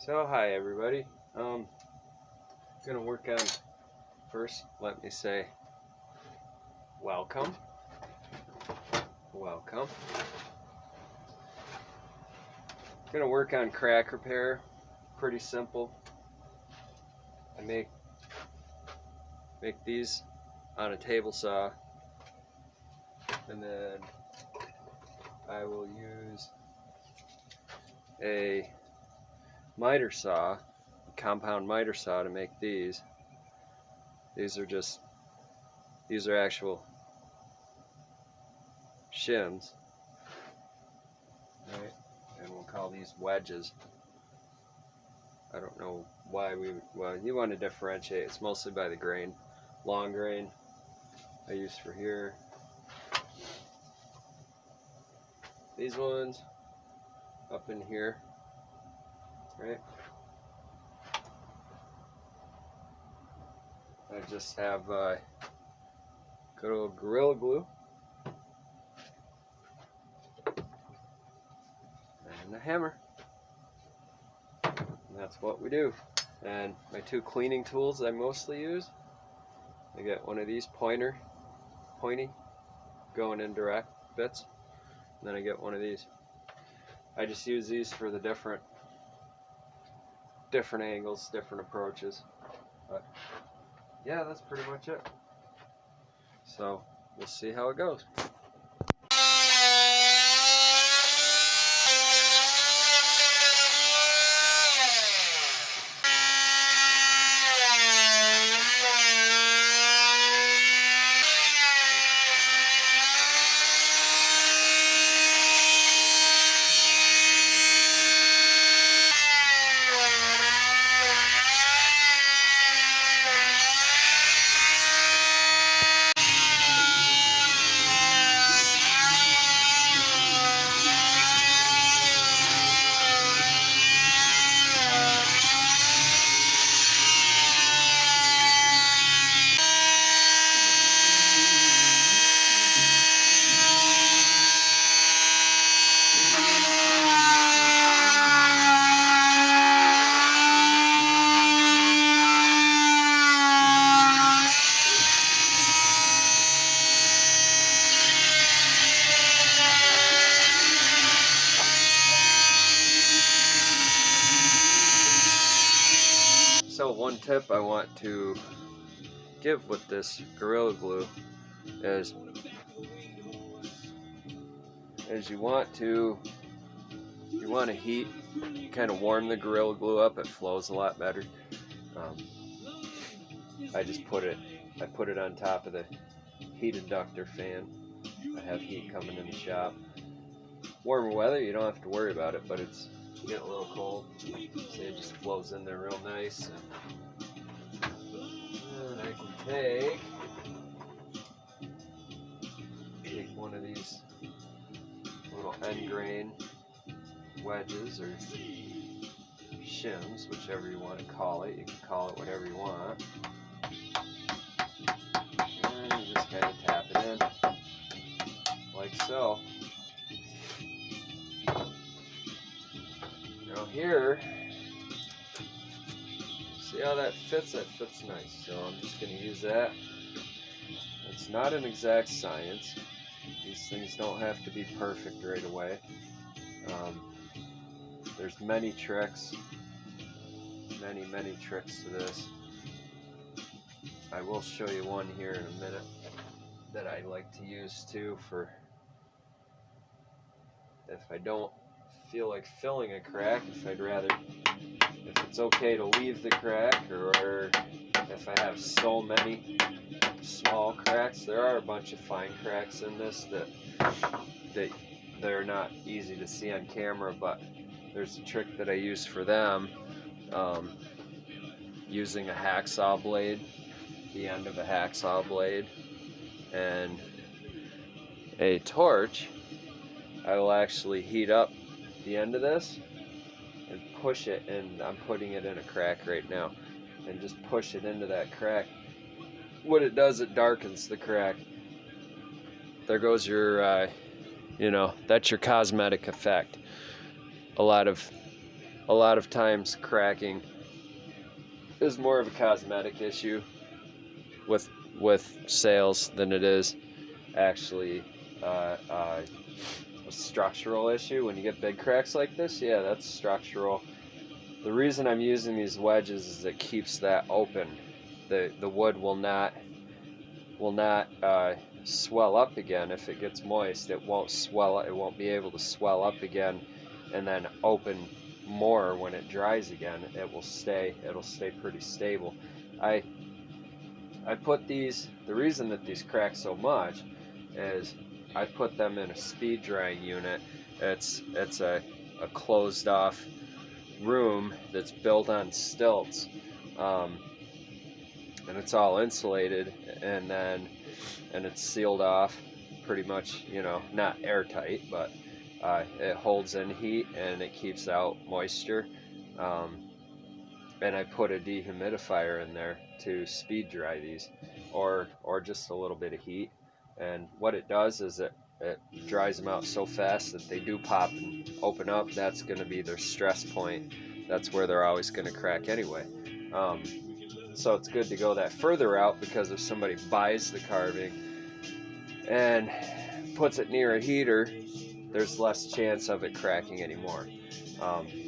So hi everybody. Gonna work on, first let me say welcome. Gonna work on crack repair. Pretty simple. I make these on a table saw, and then I will use a miter saw, compound miter saw, to make these. These are actual shims, right? And we'll call these wedges. I don't know why well, you want to differentiate. It's mostly by the grain. Long grain I use for here. These ones up in here, right? I just have good old Gorilla Glue and a hammer. And that's what we do. And my two cleaning tools I mostly use, I get one of these pointy going in direct bits, and then I get one of these. I just use these for the different angles, different approaches. But yeah, that's pretty much it. So we'll see how it goes. So one tip I want to give with this Gorilla Glue is you want to heat, kind of warm the Gorilla Glue up. It flows a lot better. I put it on top of the heat inductor fan. I have heat coming in the shop. Warmer weather, you don't have to worry about it, but it's getting a little cold, so it just flows in there real nice. And I can take one of these little end grain wedges or shims, whichever you want to call it. You can call it whatever you want. And you just kind of tap it in, like so. Now here, see how that fits? That fits nice. So I'm just going to use that. It's not an exact science. These things don't have to be perfect right away. There's many tricks, many tricks to this. I will show you one here in a minute that I like to use too, for if I don't feel like filling a crack, if it's okay to leave the crack, or if I have so many small cracks. There are a bunch of fine cracks in this that they're not easy to see on camera, but there's a trick that I use for them, using a hacksaw blade, the end of a hacksaw blade, and a torch. I will actually heat up the end of this and push it, and I'm putting it in a crack right now, and just push it into that crack. What it does, it darkens the crack. There goes your, that's your cosmetic effect. A lot of a lot of times cracking is more of a cosmetic issue with sales than it is actually a structural issue. When you get big cracks like this, yeah, that's structural. The reason I'm using these wedges is it keeps that open. The wood will not swell up again if it gets moist. It won't swell. It won't be able to swell up again and then open more when it dries again. It'll stay pretty stable. I put these, the reason that these crack so much is I put them in a speed drying unit. It's a closed off room that's built on stilts, and it's all insulated, and it's sealed off pretty much, you know, not airtight, but it holds in heat and it keeps out moisture. And I put a dehumidifier in there to speed dry these, or just a little bit of heat. And what it does is it dries them out so fast that they do pop and open up. That's going to be their stress point. That's where they're always going to crack anyway. So it's good to go that further out, because if somebody buys the carving and puts it near a heater, there's less chance of it cracking anymore.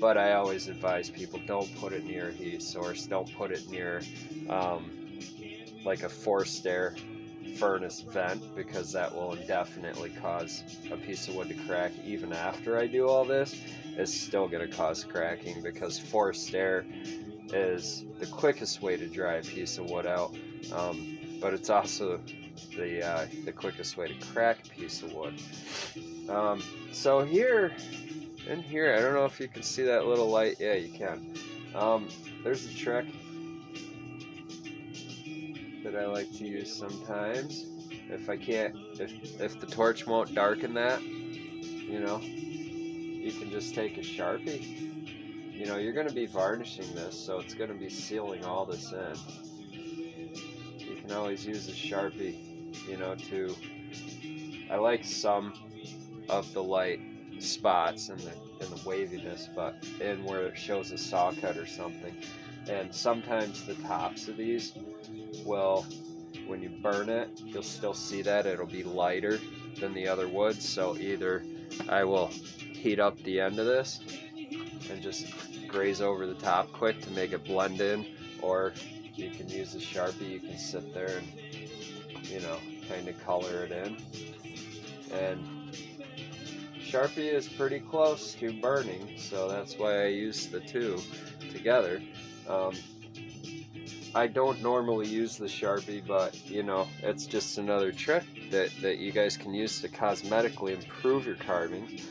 But I always advise people, don't put it near a heat source. Don't put it near like a forced air furnace vent, because that will indefinitely cause a piece of wood to crack. Even after I do all this, it's still going to cause cracking, because forced air is the quickest way to dry a piece of wood out, but it's also the quickest way to crack a piece of wood. So here, in here, I don't know if you can see that little light. Yeah, you can. There's a trick that I like to use sometimes. If I can't, if the torch won't darken that, you know, you can just take a Sharpie. You know, you're going to be varnishing this, so it's going to be sealing all this in. You can always use a Sharpie, you know, to, I like some of the light spots and the waviness, but in where it shows a saw cut or something. And sometimes the tops of these will, when you burn it, you'll still see that it'll be lighter than the other wood. So either I will heat up the end of this and just graze over the top quick to make it blend in, or you can use a Sharpie. You can sit there and, you know, kind of color it in. And Sharpie is pretty close to burning, so that's why I use the two together. I don't normally use the Sharpie, but you know, it's just another trick that you guys can use to cosmetically improve your carvings.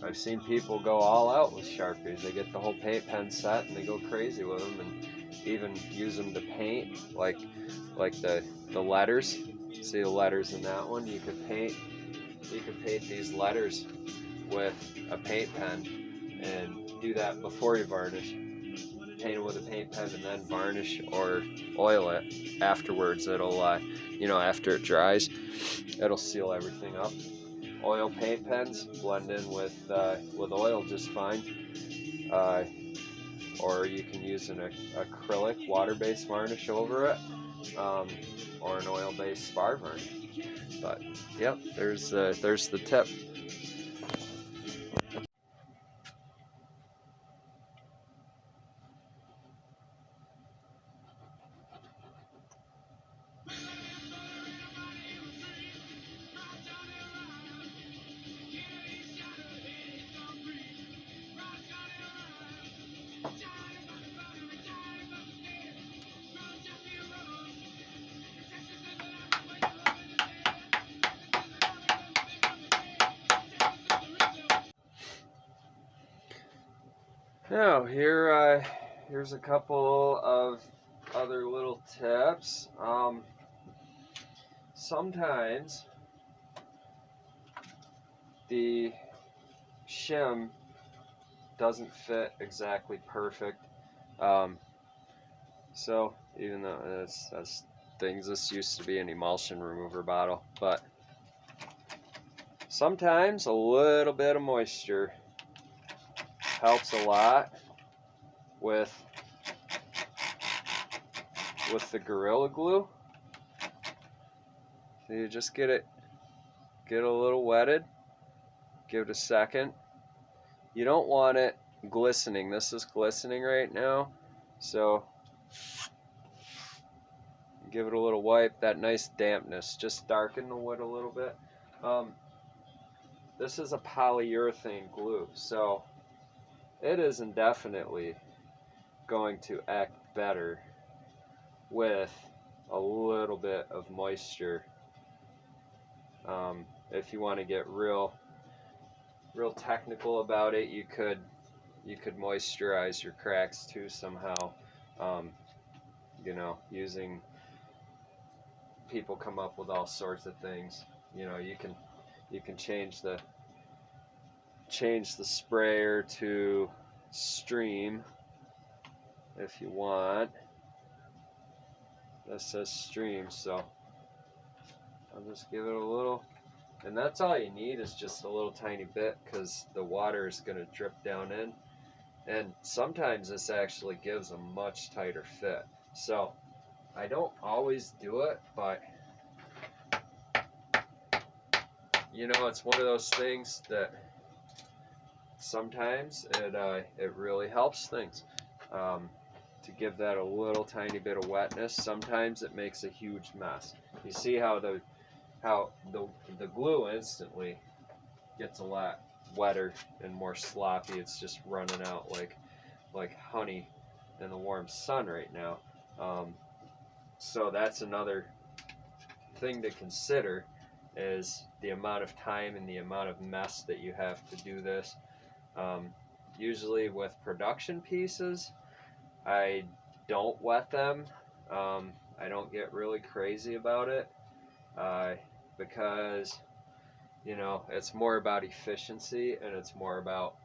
I've seen people go all out with Sharpies. They get the whole paint pen set and they go crazy with them, and even use them to paint, like the letters. See the letters in that one? You could paint these letters with a paint pen, and do that before you varnish. Paint it with a paint pen and then varnish or oil it afterwards. It'll, you know, after it dries, it'll seal everything up. Oil paint pens blend in with oil just fine. Or you can use an acrylic water-based varnish over it, or an oil-based spar varnish. But yep, there's the tip. Now here's a couple of other little tips. Sometimes the shim doesn't fit exactly perfect. So even though that's things, this used to be an emulsion remover bottle, but sometimes a little bit of moisture helps a lot with the Gorilla Glue. So you just get a little wetted, give it a second. You don't want it glistening. This is glistening right now, so give it a little wipe. That nice dampness, just darken the wood a little bit. This is a polyurethane glue, so it is indefinitely going to act better with a little bit of moisture. If you want to get real technical about it, you could moisturize your cracks too somehow. You know, using, people come up with all sorts of things. You know, you can change the sprayer to stream if you want. This says stream, so I'll just give it a little, and that's all you need, is just a little tiny bit, because the water is going to drip down in, and sometimes this actually gives a much tighter fit. So I don't always do it, but you know, it's one of those things that sometimes it really helps things. To give that a little tiny bit of wetness. Sometimes it makes a huge mess. You see how the glue instantly gets a lot wetter and more sloppy. It's just running out like honey in the warm sun right now. So that's another thing to consider, is the amount of time and the amount of mess that you have to do this. Usually with production pieces, I don't wet them. I don't get really crazy about it, because, you know, it's more about efficiency, and it's more about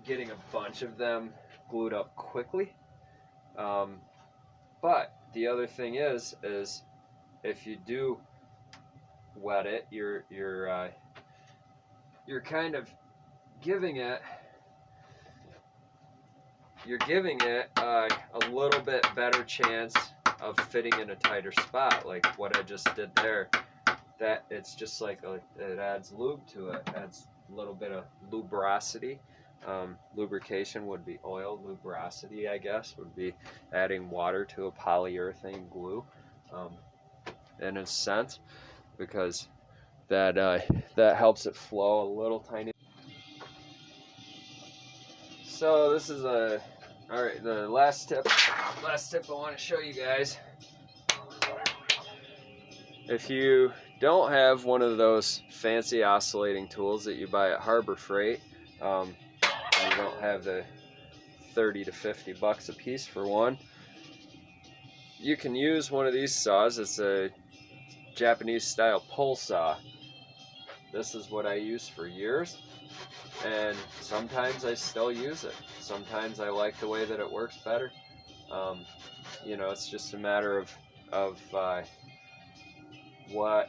getting a bunch of them glued up quickly. But the other thing is if you do wet it, you're kind of giving it a little bit better chance of fitting in a tighter spot, like what I just did there. That it's just like it adds lube to it, adds a little bit of lubrosity. Lubrication would be oil. Lubrosity, I guess, would be adding water to a polyurethane glue, in a sense, because that helps it flow a little tiny. So this is alright, the last tip I want to show you guys. If you don't have one of those fancy oscillating tools that you buy at Harbor Freight, and you don't have the 30 to 50 bucks a piece for one, you can use one of these saws. It's a Japanese style pull saw. This is what I used for years, and sometimes I still use it. Sometimes I like the way that it works better. You know, it's just a matter of what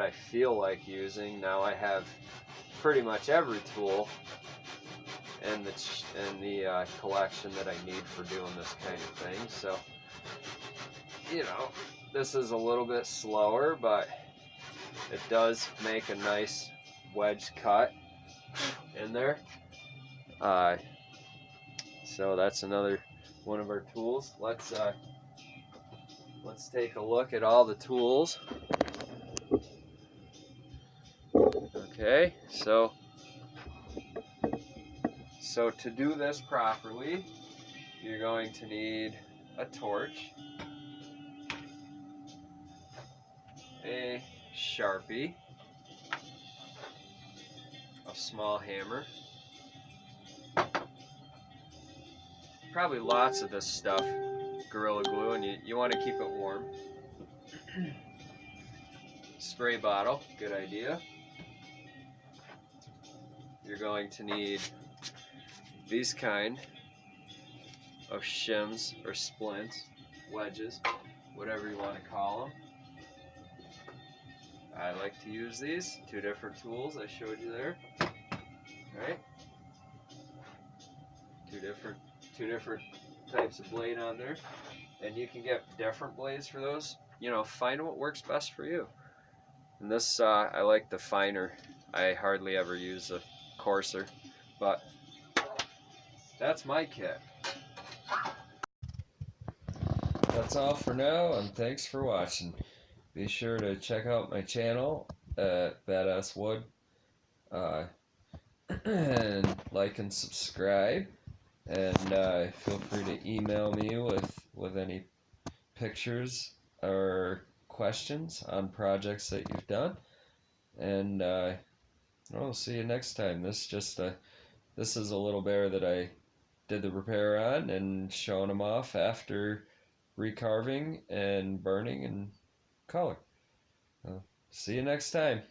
I feel like using. Now I have pretty much every tool in the collection that I need for doing this kind of thing. So, you know, this is a little bit slower, but it does make a nice wedge cut in there. So that's another one of our tools. Let's take a look at all the tools. Okay, so to do this properly, you're going to need a torch, a Sharpie, a small hammer, probably lots of this stuff, Gorilla Glue, and you want to keep it warm. Spray bottle, good idea. You're going to need these kind of shims or splints, wedges, whatever you want to call them. I like to use these, two different tools I showed you there. Alright. two different types of blade on there, and you can get different blades for those. You know, find what works best for you. And this, I like the finer. I hardly ever use a coarser, but that's my kit. That's all for now, and thanks for watching. Be sure to check out my channel at Badass Wood, and like and subscribe. And feel free to email me with any pictures or questions on projects that you've done. And I'll see you next time. This is a little bear that I did the repair on and showing him off after recarving and burning and color. See you next time.